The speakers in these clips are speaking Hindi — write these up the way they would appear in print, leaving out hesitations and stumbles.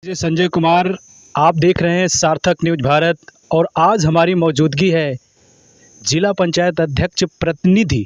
जी संजय कुमार, आप देख रहे हैं सार्थक न्यूज़ भारत और आज हमारी मौजूदगी है जिला पंचायत अध्यक्ष प्रतिनिधि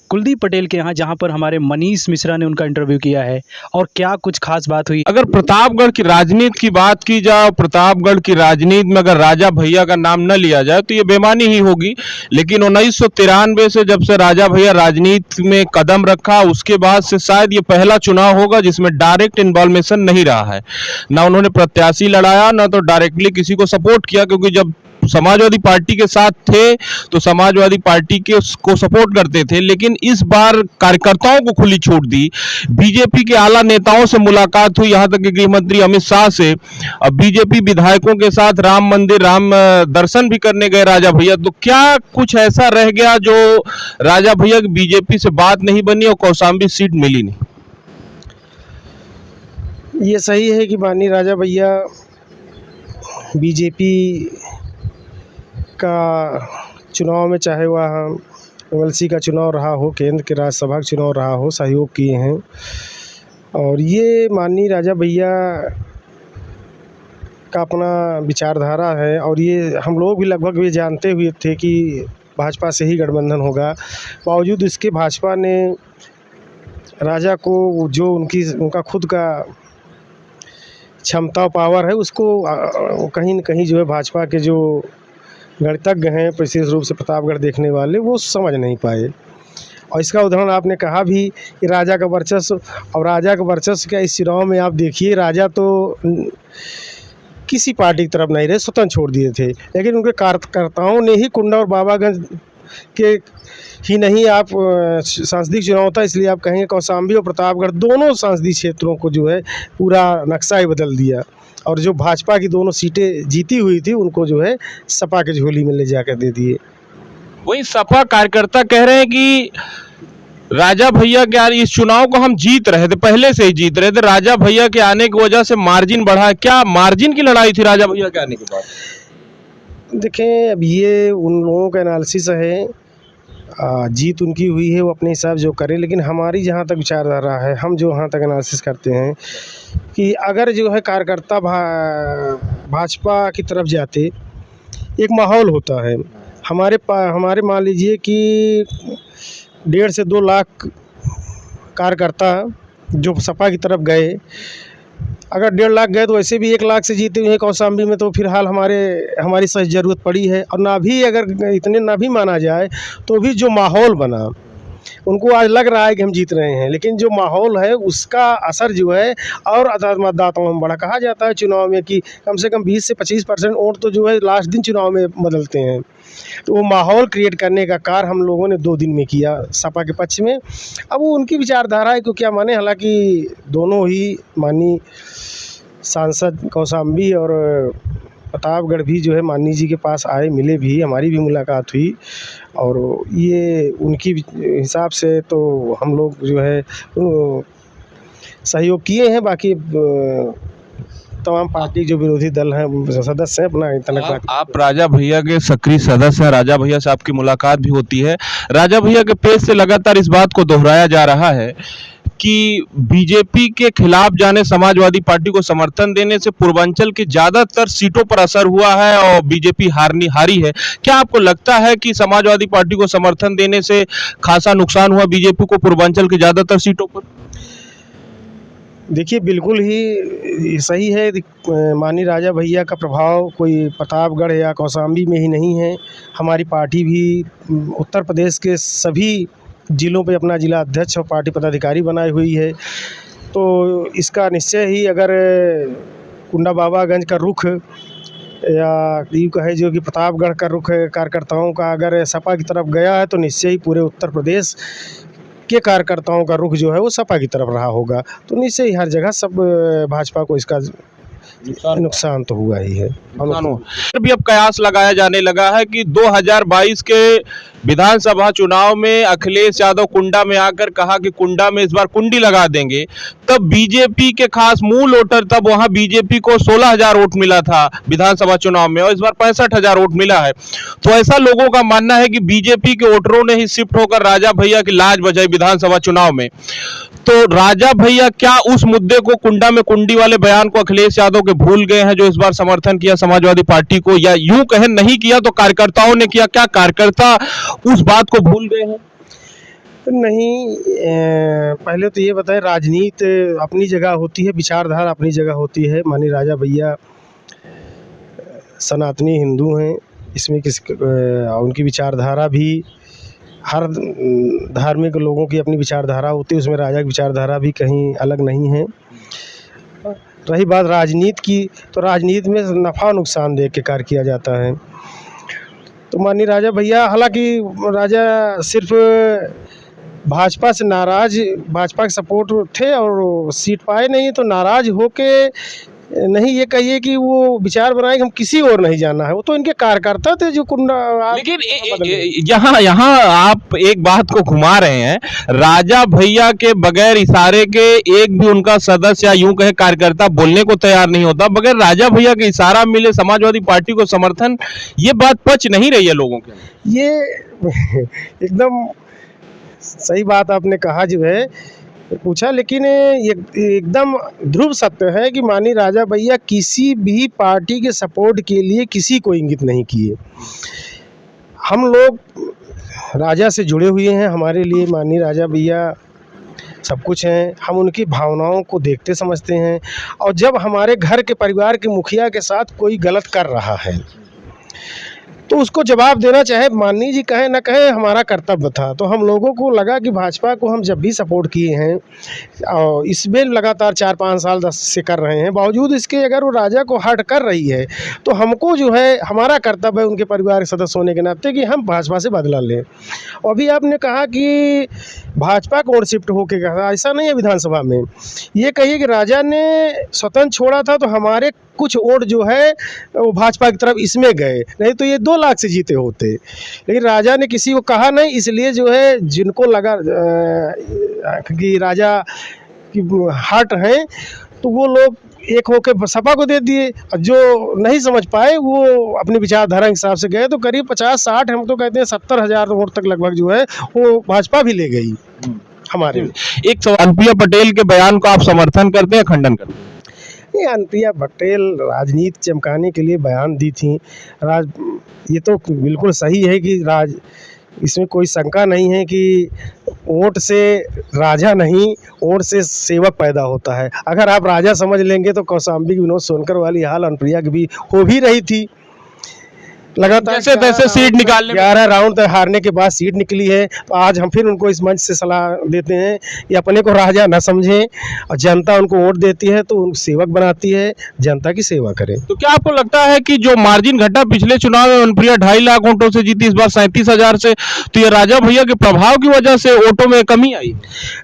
कुलदीप पटेल के यहाँ, जहाँ पर हमारे मनीष मिश्रा ने उनका इंटरव्यू किया है और क्या कुछ खास बात हुई। अगर प्रतापगढ़ की राजनीति की बात की जाए, प्रतापगढ़ की राजनीति में अगर राजा भैया का नाम न लिया जाए तो ये बेमानी ही होगी। लेकिन 1993 से जब से राजा भैया राजनीति में कदम रखा, उसके बाद से शायद ये पहला चुनाव होगा जिसमें डायरेक्ट इन्वॉल्वेशन नहीं रहा है। ना उन्होंने प्रत्याशी लड़ाया, ना तो डायरेक्टली किसी को सपोर्ट किया, क्योंकि जब समाजवादी पार्टी के साथ थे तो समाजवादी पार्टी के उसको सपोर्ट करते थे। लेकिन इस बार कार्यकर्ताओं को खुली छूट दी। बीजेपी के आला नेताओं से मुलाकात हुई, यहां तक कि गृह मंत्री अमित शाह से। अब बीजेपी विधायकों के साथ राम मंदिर, राम दर्शन भी करने गए राजा भैया। तो क्या कुछ ऐसा रह गया जो राजा भैया की बीजेपी से बात नहीं बनी और कौशाम्बी सीट मिली नहीं? ये सही है कि माननीय राजा भैया बीजेपी का चुनाव में, चाहे वह एमएलसी का चुनाव रहा हो, केंद्र के राज्यसभा का चुनाव रहा हो, सहयोग किए हैं। और ये माननीय राजा भैया का अपना विचारधारा है और ये हम लोग भी लगभग ये जानते हुए थे कि भाजपा से ही गठबंधन होगा। बावजूद इसके भाजपा ने राजा को जो उनका खुद का क्षमता और पावर है उसको कहीं न कहीं जो है भाजपा के जो गणितज्ञ हैं, विशेष रूप से प्रतापगढ़ देखने वाले, वो समझ नहीं पाए। और इसका उदाहरण आपने कहा भी कि राजा का वर्चस्व, और राजा का वर्चस्व क्या इस चुनाव में आप देखिए, राजा तो किसी पार्टी की तरफ नहीं रहे, स्वतंत्र छोड़ दिए थे। लेकिन उनके कार्यकर्ताओं ने ही कुंडा और बाबागंज के ही नहीं, आप संसदीय चुनाव था इसलिए आप कहेंगे कौशाम्बी और प्रतापगढ़ दोनों संसदीय क्षेत्रों को जो है पूरा नक्शा ही बदल दिया। और जो भाजपा की दोनों सीटें जीती हुई थी उनको जो है सपा के झोली में ले जाकर दे दिए। वही सपा कार्यकर्ता कह रहे हैं कि राजा भैया के यार इस चुनाव को हम जीत रहे थे, पहले से ही जीत रहे थे, राजा भैया के आने की वजह से मार्जिन बढ़ा। क्या मार्जिन की लड़ाई थी राजा भैया के आने के बाद? देखें, अब ये उन लोगों का एनालिसिस है, जीत उनकी हुई है, वो अपने हिसाब जो करें। लेकिन हमारी जहाँ तक विचारधारा है, हम जो यहाँ तक एनालिसिस करते हैं कि अगर जो है कार्यकर्ता भाजपा की तरफ जाते, एक माहौल होता है हमारे मान लीजिए कि 1.5 से 2 लाख कार्यकर्ता जो सपा की तरफ गए, अगर 1.5 लाख गए तो वैसे भी 1 लाख से जीते हुए हैं कौशाम्बी में, तो फिलहाल हमारी सच ज़रूरत पड़ी है। और ना भी अगर इतने ना भी माना जाए तो भी जो माहौल बना, उनको आज लग रहा है कि हम जीत रहे हैं, लेकिन जो माहौल है उसका असर जो है और मतदाताओं में बड़ा। कहा जाता है चुनाव में कि कम से कम 20 से 25% वोट तो जो है लास्ट दिन चुनाव में बदलते हैं। तो वो माहौल क्रिएट करने का कार्य हम लोगों ने 2 दिन में किया सपा के पक्ष में। अब वो उनकी विचारधारा है, क्योंकि क्या माने, हालांकि दोनों ही माननीय सांसद कौशाम्बी और प्रतापगढ़ भी जो है माननीय जी के पास आए, मिले भी, हमारी भी मुलाकात हुई। और ये उनकी हिसाब से तो हम लोग जो है सहयोग किए हैं। बाकी तमाम पार्टी जो विरोधी दल हैं, सदस्य हैं, अपना इतना। आप राजा भैया के सक्रिय सदस्य हैं, राजा भैया से आपकी मुलाकात भी होती है। राजा भैया के पेज से लगातार इस बात को दोहराया जा रहा है कि बीजेपी के खिलाफ जाने, समाजवादी पार्टी को समर्थन देने से पूर्वांचल के ज्यादातर सीटों पर असर हुआ है और बीजेपी हारी है। क्या आपको लगता है कि समाजवादी पार्टी को समर्थन देने से खासा नुकसान हुआ बीजेपी को पूर्वांचल के ज्यादातर सीटों पर? देखिए, बिल्कुल ही सही है। माननीय राजा भैया का प्रभाव कोई प्रतापगढ़ या कौशाम्बी में ही नहीं है। हमारी पार्टी भी उत्तर प्रदेश के सभी जिलों पे अपना जिला अध्यक्ष और पार्टी पदाधिकारी बनाई हुई है। तो इसका निश्चय ही, अगर कुंडा बाबागंज का रुख या यूँ कहे जो कि प्रतापगढ़ का रुख कार्यकर्ताओं का अगर सपा की तरफ गया है, तो निश्चय ही पूरे उत्तर प्रदेश के कार्यकर्ताओं का रुख जो है वो सपा की तरफ रहा होगा। तो निश्चय ही हर जगह सब भाजपा को इसका नुकसान तो हुआ ही है। भी अब कयास लगाया जाने लगा है कि 2022 के विधानसभा चुनाव में अखिलेश यादव कुंडा में आकर कहा कि कुंडा में इस बार कुंडी लगा देंगे, तब बीजेपी के खास मूल वोटर, तब वहां बीजेपी को 16,000 वोट मिला था विधानसभा चुनाव में और इस बार 65,000 वोट मिला है। तो ऐसा लोगों का मानना है कि बीजेपी के वोटरों ने ही शिफ्ट होकर राजा भैया की लाज बजाई विधानसभा चुनाव में। तो राजा भैया क्या उस मुद्दे को, कुंडा में कुंडी वाले बयान को अखिलेश यादव के भूल गए हैं जो इस बार समर्थन किया समाजवादी पार्टी को, या यूं कहें नहीं किया तो कार्यकर्ताओं ने किया? क्या कार्यकर्ता उस बात को भूल गए हैं? नहीं, पहले तो ये बताएं, राजनीति अपनी जगह होती है, विचारधारा अपनी जगह होती है। माननीय राजा भैया सनातनी हिंदू हैं, इसमें उनकी विचारधारा भी, हर धार्मिक लोगों की अपनी विचारधारा होती है, उसमें राजा की विचारधारा भी कहीं अलग नहीं है। रही बात राजनीति की, तो राजनीति में नफ़ा नुकसान देख के कार्य किया जाता है। तो माननीय राजा भैया, हालांकि राजा सिर्फ भाजपा से नाराज, भाजपा के सपोर्ट थे और सीट पाए नहीं, तो नाराज होके नहीं ये कहिए कि वो विचार बनाए कि हम किसी और नहीं जाना है, वो तो इनके कार्यकर्ता थे जो कुंडा। लेकिन यहाँ आप एक बात को घुमा रहे हैं, राजा भैया के बगैर इशारे के एक भी उनका सदस्य या यूं कहे कार्यकर्ता बोलने को तैयार नहीं होता। बगैर राजा भैया के इशारा मिले समाजवादी पार्टी को समर्थन, ये बात पच नहीं रही है लोगों के। ये एकदम सही बात आपने कहा जो है पूछा, लेकिन ये एकदम ध्रुव सत्य है कि माननीय राजा भैया किसी भी पार्टी के सपोर्ट के लिए किसी को इंगित नहीं किए। हम लोग राजा से जुड़े हुए हैं, हमारे लिए माननीय राजा भैया सब कुछ हैं, हम उनकी भावनाओं को देखते समझते हैं। और जब हमारे घर के परिवार के मुखिया के साथ कोई गलत कर रहा है तो उसको जवाब देना, चाहे माननीय जी कहें न कहें, हमारा कर्तव्य था। तो हम लोगों को लगा कि भाजपा को हम जब भी सपोर्ट किए हैं और इसमें लगातार 4-5 साल 10 से कर रहे हैं, बावजूद इसके अगर वो राजा को हर्ट कर रही है तो हमको जो है, हमारा कर्तव्य है उनके परिवार के सदस्य होने के नाते कि हम भाजपा से बदला लें। और अभी आपने कहा कि भाजपा को और शिफ्ट होके कहा, ऐसा नहीं है। विधानसभा में ये कहिए कि राजा ने स्वतंत्र छोड़ा था तो हमारे कुछ वोट जो है वो भाजपा की तरफ इसमें गए, नहीं तो ये 2 लाख से जीते होते। लेकिन राजा ने किसी को कहा नहीं, इसलिए जो है जिनको लगा कि राजा की हट है तो वो लोग एक होकर सपा को दे दिए, और जो नहीं समझ पाए वो अपनी विचारधारा के हिसाब से गए। तो करीब 50-60, हम तो कहते हैं 70,000 वोट तक लगभग जो है वो भाजपा भी ले गई हमारे। एक सवाल, अनुप्रिया पटेल के बयान को आप समर्थन करते हैं, खंडन करते हैं? ये अनुप्रिया पटेल राजनीति चमकाने के लिए बयान दी थी। ये तो बिल्कुल सही है कि इसमें कोई शंका नहीं है कि वोट से राजा नहीं, वोट से सेवक पैदा होता है। अगर आप राजा समझ लेंगे तो कौशाम्बी विनोद सोनकर वाली हाल अनुप्रिया की भी हो भी रही थी। लगातार जैसे तैसे सीट निकालने, 11 राउंड तक हारने के बाद सीट निकली है। तो आज हम फिर उनको इस मंच से सलाह देते हैं कि अपने को राजा न समझें, और जनता उनको वोट देती है तो उनको सेवक बनाती है, जनता की सेवा करें। तो क्या आपको लगता है कि जो मार्जिन घटा पिछले चुनाव में अनुप्रिया 2.5 लाख वोटों से जीती, इस बार 37,000 से, तो ये राजा भैया के प्रभाव की वजह से वोटों में कमी आई?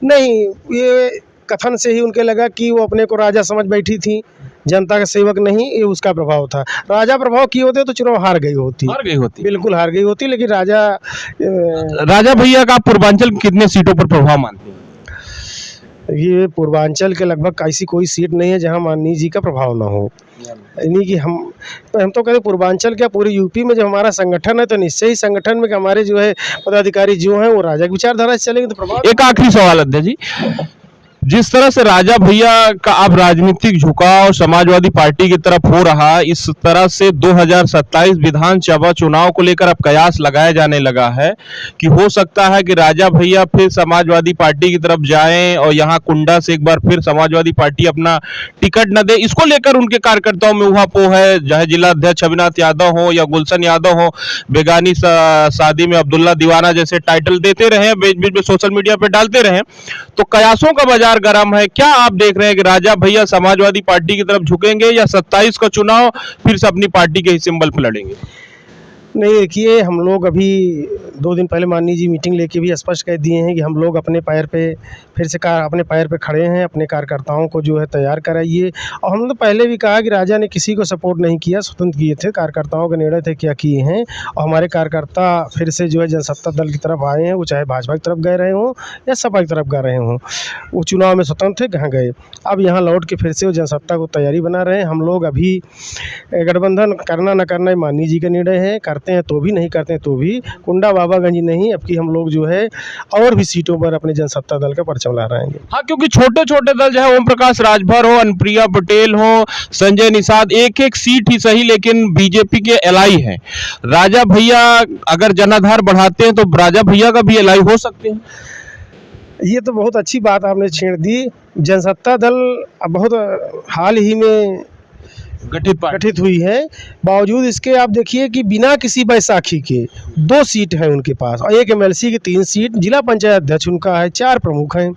नहीं, ये कथन से ही उनके लगा कि वो अपने को राजा समझ बैठी थी, जनता का सेवक नहीं, ये उसका प्रभाव था। राजा प्रभाव किए होते तो चुनाव हार गई होती, बिल्कुल हार गई होती। लेकिन राजा भैया का पूर्वांचल कितने सीटों पर प्रभाव मानते हैं? ये पूर्वांचल के लगभग ऐसी कोई सीट नहीं है जहां माननीय जी का प्रभाव ना हो। यानी कि हम तो कहते पूर्वांचल क्या, पूरे यूपी में जब हमारा संगठन है तो निश्चय ही संगठन में हमारे जो है पदाधिकारी जो हैं वो राजा की विचारधारा से चलेंगे तो प्रभाव। एक आखिरी सवाल अध्यक्ष जी, जिस तरह से राजा भैया का अब राजनीतिक झुकाव समाजवादी पार्टी की तरफ हो रहा, इस तरह से 2027 विधानसभा चुनाव को लेकर अब कयास लगाया जाने लगा है कि हो सकता है कि राजा भैया फिर समाजवादी पार्टी की तरफ जाएं और यहां कुंडा से एक बार फिर समाजवादी पार्टी अपना टिकट न दे। इसको लेकर उनके कार्यकर्ताओं में उहापोह है, चाहे जिला अध्यक्ष अविनाश यादव हो या गुलशन यादव हो, बेगानी शादी में अब्दुल्ला दीवाना जैसे टाइटल देते रहे, बीच बीच में सोशल मीडिया पे डालते रहे, तो कयासों का बाजार गरम है। क्या आप देख रहे हैं कि राजा भैया समाजवादी पार्टी की तरफ झुकेंगे या 27 का चुनाव फिर से अपनी पार्टी के ही सिंबल पर लड़ेंगे? नहीं, देखिए हम लोग अभी 2 दिन पहले माननीय जी मीटिंग लेके भी स्पष्ट कह दिए हैं कि हम लोग अपने पैर पे फिर से अपने पैर पे खड़े हैं, अपने कार्यकर्ताओं को जो है तैयार कराइए। और हमने तो पहले भी कहा कि राजा ने किसी को सपोर्ट नहीं किया, स्वतंत्र किए थे, कार्यकर्ताओं के निर्णय थे क्या किए हैं। और हमारे कार्यकर्ता फिर से जो है जनसत्ता दल की तरफ आए हैं, वो चाहे भाजपा की तरफ गए रहे हों या सपा की तरफ गए रहे हों, वो चुनाव में स्वतंत्र थे, कहाँ गए। अब यहाँ लौट के फिर से वो जनसत्ता को तैयारी बना रहे हैं। हम लोग अभी गठबंधन करना न करना ये माननीय जी का निर्णय है, करते हैं तो भी, नहीं करते हैं तो भी। कुंडा बाबागंज नहीं, अब की हम लोग जो है और भी सीटों पर अपने जनसत्ता दल का परचम लहराएंगे। हाँ, क्योंकि छोटे छोटे दल जो है ओम प्रकाश राजभर हो, अनुप्रिया पटेल हो, संजय निषाद, एक एक सीट ही सही लेकिन बीजेपी के एलआई हैं। राजा भैया अगर जनाधार बढ़ाते हैं तो राजा भैया का भी एलआई हो सकते हैं। ये तो बहुत अच्छी बात आपने छेड़ दी। जनसत्ता दल अब बहुत हाल ही में गठित हुई है। बावजूद इसके आप देखिए कि बिना किसी बैसाखी के 2 सीट हैं उनके पास और एक एमएलसी की 3 सीट, जिला पंचायत अध्यक्ष उनका है, 4 प्रमुख हैं।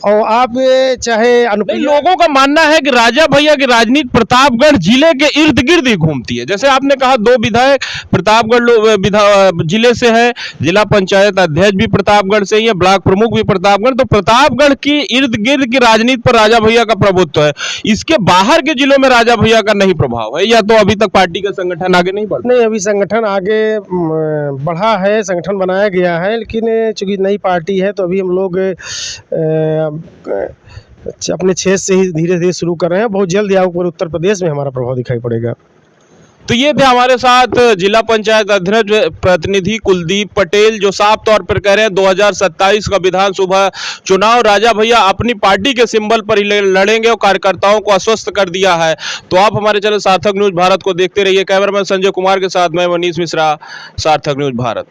और आप चाहे लोगों का मानना है कि राजा भैया की राजनीति प्रतापगढ़ जिले के इर्द गिर्द ही घूमती है। जैसे आपने कहा 2 विधायक प्रतापगढ़ जिले से है, जिला पंचायत अध्यक्ष भी प्रतापगढ़ से ही है, ब्लॉक प्रमुख भी प्रतापगढ़, तो प्रतापगढ़ की इर्द गिर्द की राजनीति पर राजा भैया का प्रभुत्व है। इसके बाहर के जिलों में राजा भैया का नहीं प्रभाव है, या तो अभी तक पार्टी का संगठन आगे नहीं बढ़ा? नहीं, अभी संगठन आगे बढ़ा है, संगठन बनाया गया है, लेकिन चूंकि नई पार्टी है तो अभी हम लोग अपने क्षेत्र से ही धीरे धीरे शुरू कर रहे हैं। बहुत जल्द यहाँ ऊपर उत्तर प्रदेश में हमारा प्रभाव दिखाई पड़ेगा। तो ये थे हमारे साथ जिला पंचायत अध्यक्ष प्रतिनिधि कुलदीप पटेल, जो साफ तौर पर कह रहे हैं 2027 का विधानसभा चुनाव राजा भैया अपनी पार्टी के सिंबल पर ही लड़ेंगे और कार्यकर्ताओं को आश्वस्त कर दिया है। तो आप हमारे चैनल सार्थक न्यूज भारत को देखते रहिए। कैमरामैन संजय कुमार के साथ मैं मनीष मिश्रा, सार्थक न्यूज भारत।